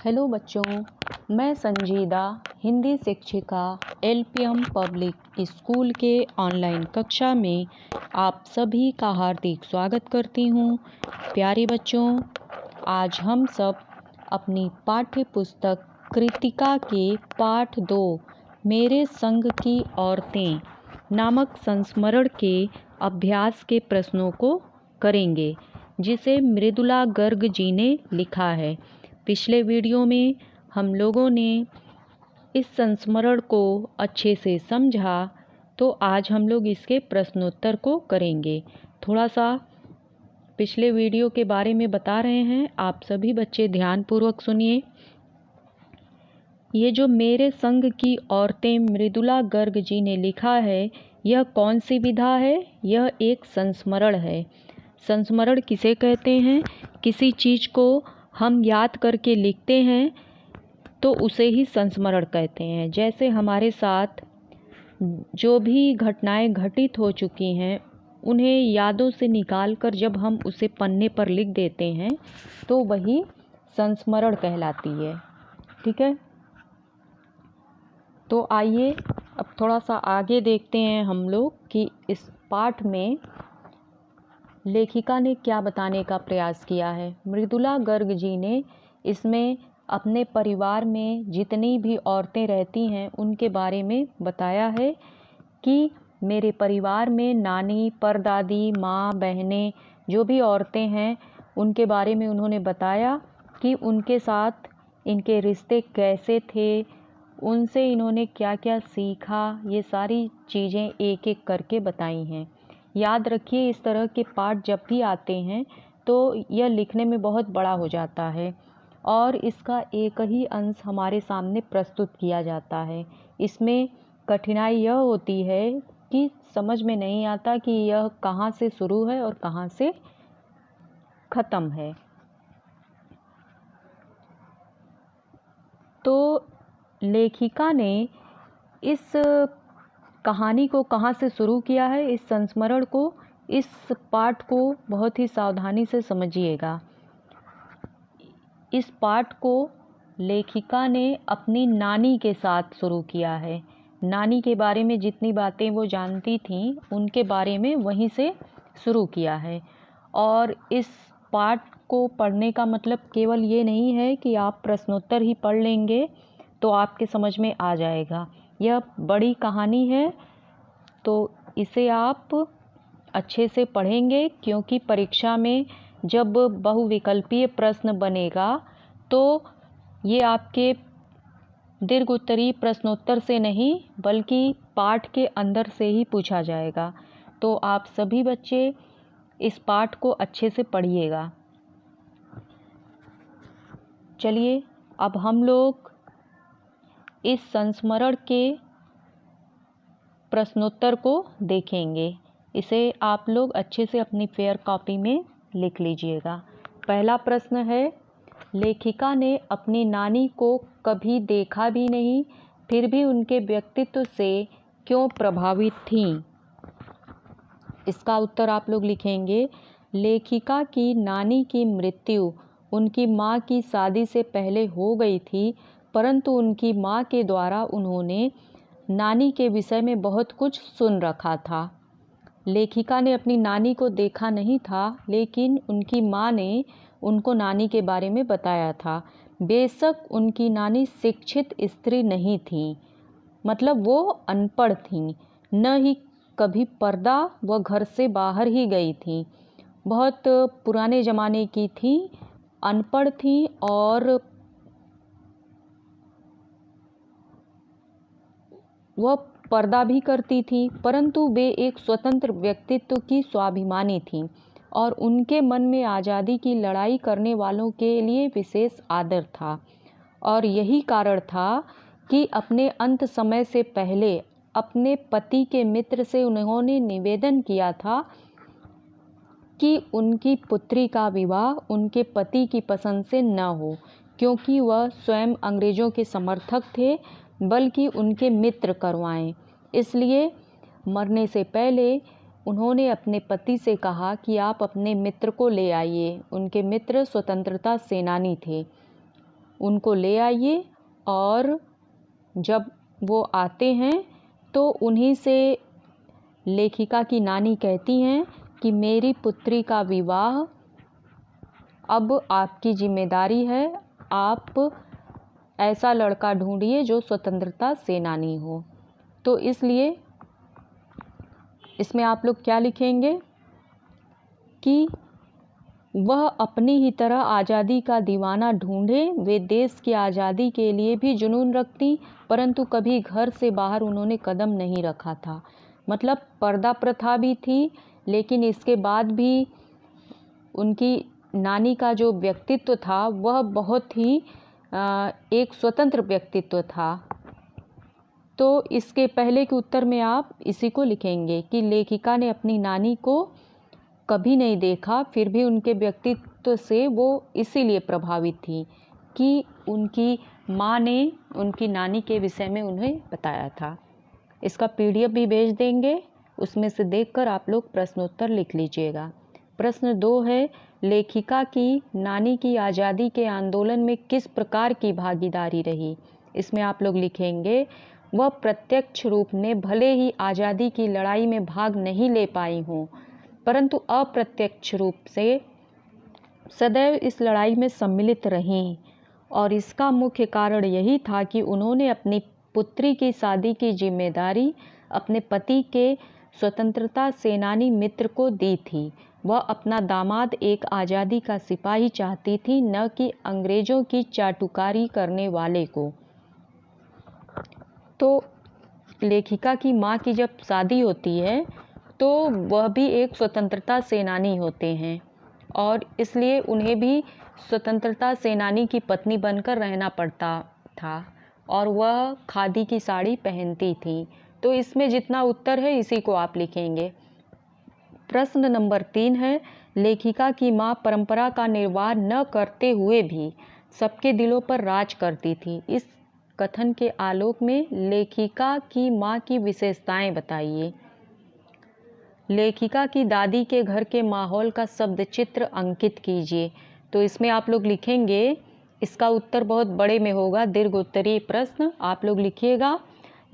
Hello बच्चों, मैं संजीदा हिंदी शिक्षिका एलपीएम पब्लिक स्कूल के ऑनलाइन कक्षा में आप सभी का हार्दिक स्वागत करती हूँ। प्यारे बच्चों, आज हम सब अपनी पाठ्य पुस्तक कृतिका के पाठ 2 मेरे संग की औरतें नामक संस्मरण के अभ्यास के प्रश्नों को करेंगे, जिसे मृदुला गर्ग जी ने लिखा है। पिछले वीडियो में हम लोगों ने इस संस्मरण को अच्छे से समझा, तो आज हम लोग इसके प्रश्नोत्तर को करेंगे। थोड़ा सा पिछले वीडियो के बारे में बता रहे हैं, आप सभी बच्चे ध्यानपूर्वक सुनिए। ये जो मेरे संग की औरतें मृदुला गर्ग जी ने लिखा है, यह कौन सी विधा है? यह एक संस्मरण है। संस्मरण किसे कहते हैं? किसी चीज़ को हम याद करके लिखते हैं तो उसे ही संस्मरण कहते हैं। जैसे हमारे साथ जो भी घटनाएं घटित हो चुकी हैं, उन्हें यादों से निकालकर जब हम उसे पन्ने पर लिख देते हैं तो वही संस्मरण कहलाती है। ठीक है, तो आइए अब थोड़ा सा आगे देखते हैं हम लोग कि इस पाठ में लेखिका ने क्या बताने का प्रयास किया है। मृदुला गर्ग जी ने इसमें अपने परिवार में जितनी भी औरतें रहती हैं उनके बारे में बताया है कि मेरे परिवार में नानी, परदादी, माँ, बहनें, जो भी औरतें हैं उनके बारे में उन्होंने बताया कि उनके साथ इनके रिश्ते कैसे थे, उनसे इन्होंने क्या क्या सीखा। ये सारी चीज़ें एक एक करके बताई हैं। याद रखिए, इस तरह के पाठ जब भी आते हैं तो यह लिखने में बहुत बड़ा हो जाता है और इसका एक ही अंश हमारे सामने प्रस्तुत किया जाता है। इसमें कठिनाई यह होती है कि समझ में नहीं आता कि यह कहाँ से शुरू है और कहाँ से ख़त्म है। तो लेखिका ने इस कहानी को कहाँ से शुरू किया है, इस संस्मरण को, इस पाठ को बहुत ही सावधानी से समझिएगा। इस पाठ को लेखिका ने अपनी नानी के साथ शुरू किया है। नानी के बारे में जितनी बातें वो जानती थीं उनके बारे में वहीं से शुरू किया है। और इस पाठ को पढ़ने का मतलब केवल ये नहीं है कि आप प्रश्नोत्तर ही पढ़ लेंगे तो आपके समझ में आ जाएगा। यह बड़ी कहानी है, तो इसे आप अच्छे से पढ़ेंगे, क्योंकि परीक्षा में जब बहुविकल्पीय प्रश्न बनेगा तो ये आपके दीर्घ उत्तरीय प्रश्नोत्तर से नहीं बल्कि पाठ के अंदर से ही पूछा जाएगा। तो आप सभी बच्चे इस पाठ को अच्छे से पढ़िएगा। चलिए अब हम लोग इस संस्मरण के प्रश्नोत्तर को देखेंगे। इसे आप लोग अच्छे से अपनी फेयर कॉपी में लिख लीजिएगा। पहला प्रश्न है, लेखिका ने अपनी नानी को कभी देखा भी नहीं, फिर भी उनके व्यक्तित्व से क्यों प्रभावित थीं? इसका उत्तर आप लोग लिखेंगे, लेखिका की नानी की मृत्यु उनकी माँ की शादी से पहले हो गई थी, परंतु उनकी माँ के द्वारा उन्होंने नानी के विषय में बहुत कुछ सुन रखा था। लेखिका ने अपनी नानी को देखा नहीं था, लेकिन उनकी माँ ने उनको नानी के बारे में बताया था। बेशक उनकी नानी शिक्षित स्त्री नहीं थी, मतलब वो अनपढ़ थीं, न ही कभी पर्दा व घर से बाहर ही गई थी। बहुत पुराने ज़माने की थी, अनपढ़ थी और वह पर्दा भी करती थी, परंतु वे एक स्वतंत्र व्यक्तित्व की स्वाभिमानी थीं और उनके मन में आज़ादी की लड़ाई करने वालों के लिए विशेष आदर था। और यही कारण था कि अपने अंत समय से पहले अपने पति के मित्र से उन्होंने निवेदन किया था कि उनकी पुत्री का विवाह उनके पति की पसंद से न हो, क्योंकि वह स्वयं अंग्रेज़ों के समर्थक थे, बल्कि उनके मित्र करवाएं। इसलिए मरने से पहले उन्होंने अपने पति से कहा कि आप अपने मित्र को ले आइए। उनके मित्र स्वतंत्रता सेनानी थे। उनको ले आइए। और जब वो आते हैं तो उन्हीं से लेखिका की नानी कहती हैं कि मेरी पुत्री का विवाह अब आपकी जिम्मेदारी है, आप ऐसा लड़का ढूंढिए जो स्वतंत्रता सेनानी हो। तो इसलिए इसमें आप लोग क्या लिखेंगे कि वह अपनी ही तरह आज़ादी का दीवाना ढूंढे। वे देश की आज़ादी के लिए भी जुनून रखती, परंतु कभी घर से बाहर उन्होंने कदम नहीं रखा था। मतलब पर्दा प्रथा भी थी, लेकिन इसके बाद भी उनकी नानी का जो व्यक्तित्व था वह बहुत ही एक स्वतंत्र व्यक्तित्व था। तो इसके पहले के उत्तर में आप इसी को लिखेंगे कि लेखिका ने अपनी नानी को कभी नहीं देखा, फिर भी उनके व्यक्तित्व से वो इसीलिए प्रभावित थी कि उनकी माँ ने उनकी नानी के विषय में उन्हें बताया था। इसका PDF भी भेज देंगे, उसमें से देखकर आप लोग प्रश्नोत्तर लिख लीजिएगा। प्रश्न 2 है, लेखिका की नानी की आज़ादी के आंदोलन में किस प्रकार की भागीदारी रही। इसमें आप लोग लिखेंगे वह प्रत्यक्ष रूप में भले ही आज़ादी की लड़ाई में भाग नहीं ले पाई हों, परंतु अप्रत्यक्ष रूप से सदैव इस लड़ाई में सम्मिलित रहीं। और इसका मुख्य कारण यही था कि उन्होंने अपनी पुत्री की शादी की जिम्मेदारी अपने पति के स्वतंत्रता सेनानी मित्र को दी थी। वह अपना दामाद एक आज़ादी का सिपाही चाहती थी, न कि अंग्रेज़ों की चाटुकारी करने वाले को। तो लेखिका की माँ की जब शादी होती है तो वह भी एक स्वतंत्रता सेनानी होते हैं, और इसलिए उन्हें भी स्वतंत्रता सेनानी की पत्नी बनकर रहना पड़ता था, और वह खादी की साड़ी पहनती थी। तो इसमें जितना उत्तर है इसी को आप लिखेंगे। प्रश्न नंबर 3 है, लेखिका की माँ परंपरा का निर्वाह न करते हुए भी सबके दिलों पर राज करती थी। इस कथन के आलोक में लेखिका की माँ की विशेषताएं बताइए। लेखिका की दादी के घर के माहौल का शब्द चित्र अंकित कीजिए। तो इसमें आप लोग लिखेंगे, इसका उत्तर बहुत बड़े में होगा, दीर्घ उत्तरीय प्रश्न। आप लोग लिखिएगा,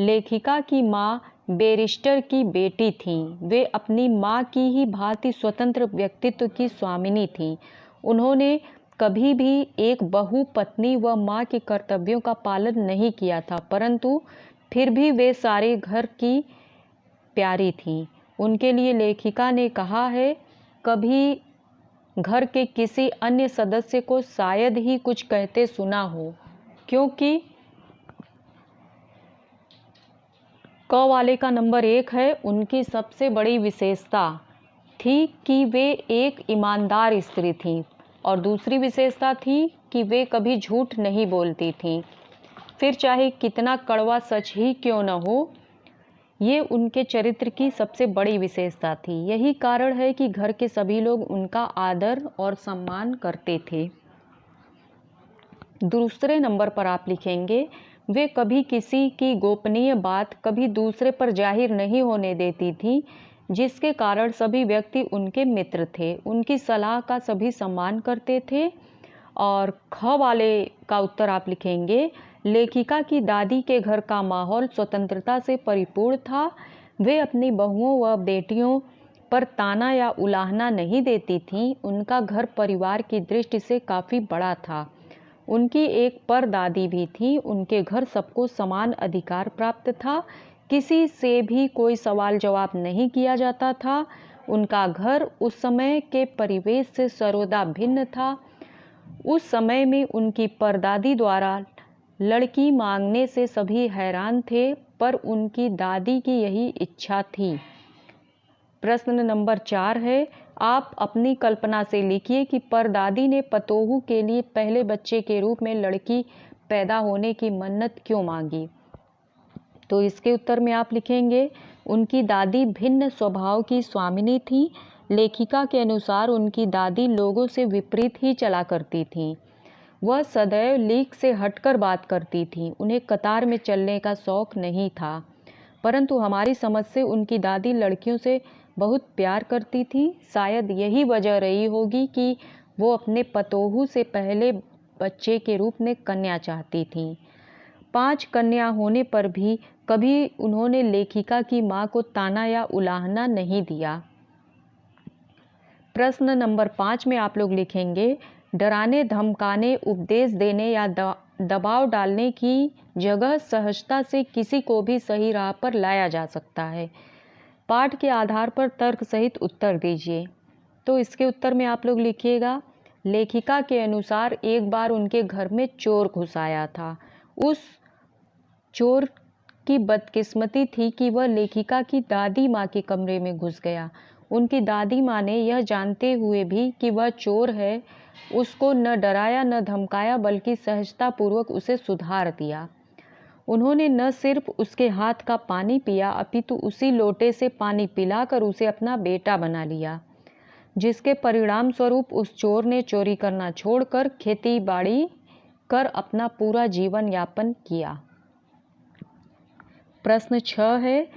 लेखिका की माँ बैरिस्टर की बेटी थीं। वे अपनी माँ की ही भांति स्वतंत्र व्यक्तित्व की स्वामिनी थीं। उन्होंने कभी भी एक बहू, पत्नी व माँ के कर्तव्यों का पालन नहीं किया था, परंतु फिर भी वे सारे घर की प्यारी थीं। उनके लिए लेखिका ने कहा है, कभी घर के किसी अन्य सदस्य को शायद ही कुछ कहते सुना हो, क्योंकि क वाले का नंबर 1 है, उनकी सबसे बड़ी विशेषता थी कि वे एक ईमानदार स्त्री थीं, और दूसरी विशेषता थी कि वे कभी झूठ नहीं बोलती थीं, फिर चाहे कितना कड़वा सच ही क्यों न हो। ये उनके चरित्र की सबसे बड़ी विशेषता थी। यही कारण है कि घर के सभी लोग उनका आदर और सम्मान करते थे। दूसरे नंबर पर आप लिखेंगे, वे कभी किसी की गोपनीय बात कभी दूसरे पर जाहिर नहीं होने देती थी, जिसके कारण सभी व्यक्ति उनके मित्र थे। उनकी सलाह का सभी सम्मान करते थे। और ख वाले का उत्तर आप लिखेंगे, लेखिका की दादी के घर का माहौल स्वतंत्रता से परिपूर्ण था। वे अपनी बहुओं व बेटियों पर ताना या उलाहना नहीं देती थीं। उनका घर परिवार की दृष्टि से काफ़ी बड़ा था। उनकी एक परदादी भी थी। उनके घर सबको समान अधिकार प्राप्त था। किसी से भी कोई सवाल जवाब नहीं किया जाता था। उनका घर उस समय के परिवेश से सर्वदा भिन्न था। उस समय में उनकी परदादी द्वारा लड़की मांगने से सभी हैरान थे, पर उनकी दादी की यही इच्छा थी। प्रश्न नंबर 4 है, आप अपनी कल्पना से लिखिए कि परदादी ने पतोहू के लिए पहले बच्चे के रूप में लड़की पैदा होने की मन्नत क्यों मांगी। तो इसके उत्तर में आप लिखेंगे, उनकी दादी भिन्न स्वभाव की स्वामिनी थी। लेखिका के अनुसार उनकी दादी लोगों से विपरीत ही चला करती थी। वह सदैव लीक से हटकर बात करती थी। उन्हें कतार में चलने का शौक नहीं था, परंतु हमारी समझ से उनकी दादी लड़कियों से बहुत प्यार करती थी। शायद यही वजह रही होगी कि वो अपने पतोहू से पहले बच्चे के रूप में कन्या चाहती थीं। 5 कन्या होने पर भी कभी उन्होंने लेखिका की मां को ताना या उलाहना नहीं दिया। प्रश्न नंबर 5 में आप लोग लिखेंगे, डराने, धमकाने, उपदेश देने या दबाव डालने की जगह सहजता से किसी को भी सही राह पर लाया जा सकता है। पाठ के आधार पर तर्क सहित उत्तर दीजिए। तो इसके उत्तर में आप लोग लिखिएगा, लेखिका के अनुसार एक बार उनके घर में चोर घुस आया था। उस चोर की बदकिस्मती थी कि वह लेखिका की दादी माँ के कमरे में घुस गया। उनकी दादी माँ ने यह जानते हुए भी कि वह चोर है, उसको न डराया न धमकाया, बल्कि सहजतापूर्वक उसे सुधार दिया। उन्होंने न सिर्फ उसके हाथ का पानी पिया, अपितु उसी लोटे से पानी पिलाकर उसे अपना बेटा बना लिया, जिसके परिणाम स्वरूप उस चोर ने चोरी करना छोड़कर खेती बाड़ी कर अपना पूरा जीवन यापन किया। प्रश्न 6 है,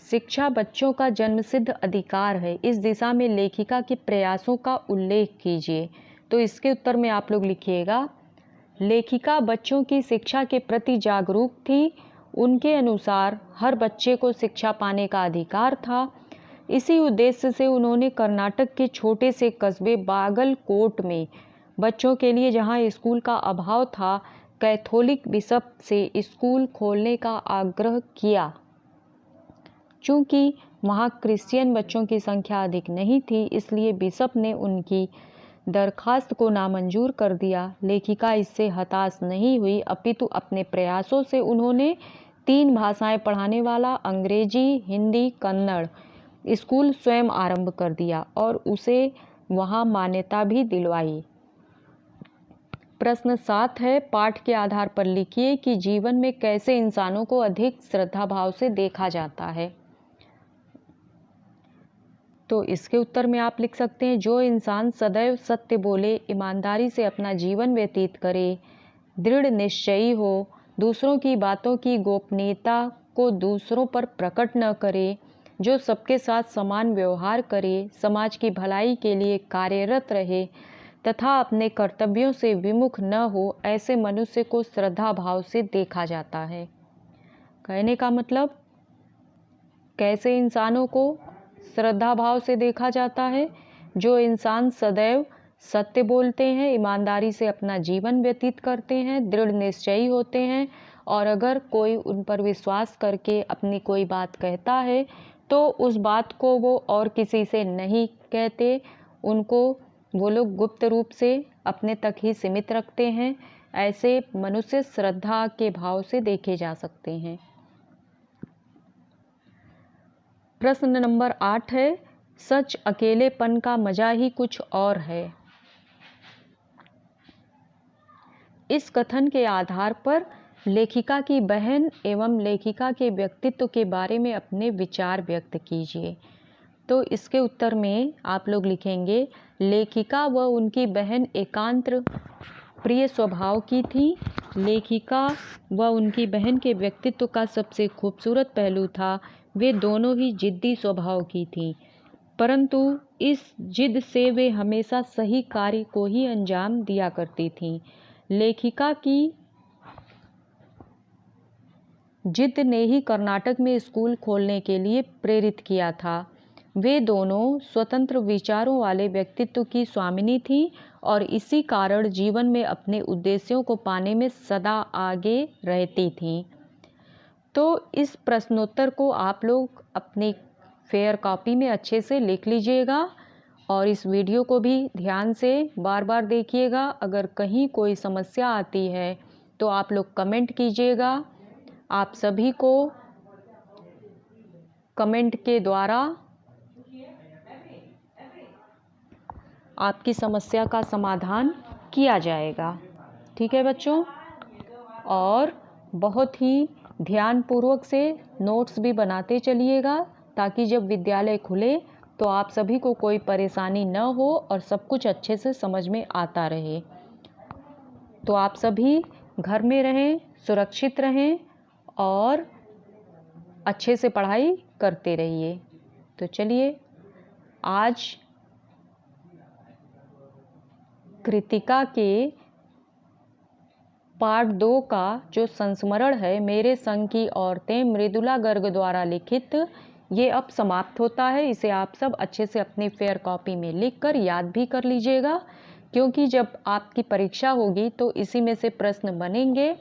शिक्षा बच्चों का जन्मसिद्ध अधिकार है, इस दिशा में लेखिका के प्रयासों का उल्लेख कीजिए। तो इसके उत्तर में आप लोग लिखिएगा, लेखिका बच्चों की शिक्षा के प्रति जागरूक थी। उनके अनुसार हर बच्चे को शिक्षा पाने का अधिकार था। इसी उद्देश्य से उन्होंने कर्नाटक के छोटे से कस्बे बागलकोट में बच्चों के लिए, जहां स्कूल का अभाव था, कैथोलिक बिशप से स्कूल खोलने का आग्रह किया। चूंकि वहां क्रिश्चियन बच्चों की संख्या अधिक नहीं थी, इसलिए बिशप ने उनकी दरखास्त को नामंजूर कर दिया। लेखिका इससे हताश नहीं हुई, अपितु अपने प्रयासों से उन्होंने 3 भाषाएं पढ़ाने वाला अंग्रेजी, हिंदी, कन्नड़ स्कूल स्वयं आरंभ कर दिया और उसे वहां मान्यता भी दिलवाई। प्रश्न 7 है, पाठ के आधार पर लिखिए कि जीवन में कैसे इंसानों को अधिक श्रद्धा भाव से देखा जाता है। तो इसके उत्तर में आप लिख सकते हैं, जो इंसान सदैव सत्य बोले, ईमानदारी से अपना जीवन व्यतीत करे, दृढ़ निश्चयी हो, दूसरों की बातों की गोपनीयता को दूसरों पर प्रकट न करे, जो सबके साथ समान व्यवहार करे, समाज की भलाई के लिए कार्यरत रहे तथा अपने कर्तव्यों से विमुख न हो, ऐसे मनुष्य को श्रद्धा भाव से देखा जाता है। कहने का मतलब, कैसे इंसानों को श्रद्धा भाव से देखा जाता है? जो इंसान सदैव सत्य बोलते हैं, ईमानदारी से अपना जीवन व्यतीत करते हैं, दृढ़ निश्चयी होते हैं, और अगर कोई उन पर विश्वास करके अपनी कोई बात कहता है तो उस बात को वो और किसी से नहीं कहते, उनको वो लोग गुप्त रूप से अपने तक ही सीमित रखते हैं। ऐसे मनुष्य श्रद्धा के भाव से देखे जा सकते हैं। प्रश्न नंबर 8 है, सच अकेलेपन का मजा ही कुछ और है। इस कथन के आधार पर लेखिका की बहन एवं लेखिका के व्यक्तित्व के बारे में अपने विचार व्यक्त कीजिए। तो इसके उत्तर में आप लोग लिखेंगे, लेखिका व उनकी बहन एकांत प्रिय स्वभाव की थी। लेखिका व उनकी बहन के व्यक्तित्व का सबसे खूबसूरत पहलू था, वे दोनों ही जिद्दी स्वभाव की थीं, परंतु इस जिद से वे हमेशा सही कार्य को ही अंजाम दिया करती थीं। लेखिका की जिद ने ही कर्नाटक में स्कूल खोलने के लिए प्रेरित किया था। वे दोनों स्वतंत्र विचारों वाले व्यक्तित्व की स्वामिनी थीं और इसी कारण जीवन में अपने उद्देश्यों को पाने में सदा आगे रहती थीं। तो इस प्रश्नोत्तर को आप लोग अपनी फेयर कॉपी में अच्छे से लिख लीजिएगा और इस वीडियो को भी ध्यान से बार बार देखिएगा। अगर कहीं कोई समस्या आती है तो आप लोग कमेंट कीजिएगा। आप सभी को कमेंट के द्वारा आपकी समस्या का समाधान किया जाएगा। ठीक है बच्चों, और बहुत ही ध्यानपूर्वक से नोट्स भी बनाते चलिएगा ताकि जब विद्यालय खुले तो आप सभी को कोई परेशानी न हो और सब कुछ अच्छे से समझ में आता रहे। तो आप सभी घर में रहें, सुरक्षित रहें और अच्छे से पढ़ाई करते रहिए। तो चलिए, आज कृतिका के पार्ट 2 का जो संस्मरण है मेरे संग की औरतें मृदुला गर्ग द्वारा लिखित, ये अब समाप्त होता है। इसे आप सब अच्छे से अपनी फेयर कॉपी में लिखकर याद भी कर लीजिएगा, क्योंकि जब आपकी परीक्षा होगी तो इसी में से प्रश्न बनेंगे।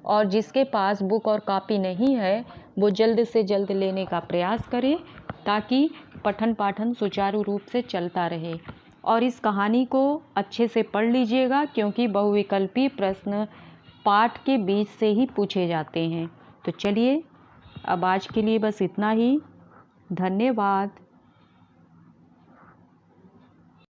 और जिसके पास बुक और कॉपी नहीं है वो जल्द से जल्द लेने का प्रयास करें, ताकि पठन पाठन सुचारू रूप से चलता रहे। और इस कहानी को अच्छे से पढ़ लीजिएगा, क्योंकि बहुविकल्पी प्रश्न पाठ के बीच से ही पूछे जाते हैं। तो चलिए अब आज के लिए बस इतना ही। धन्यवाद।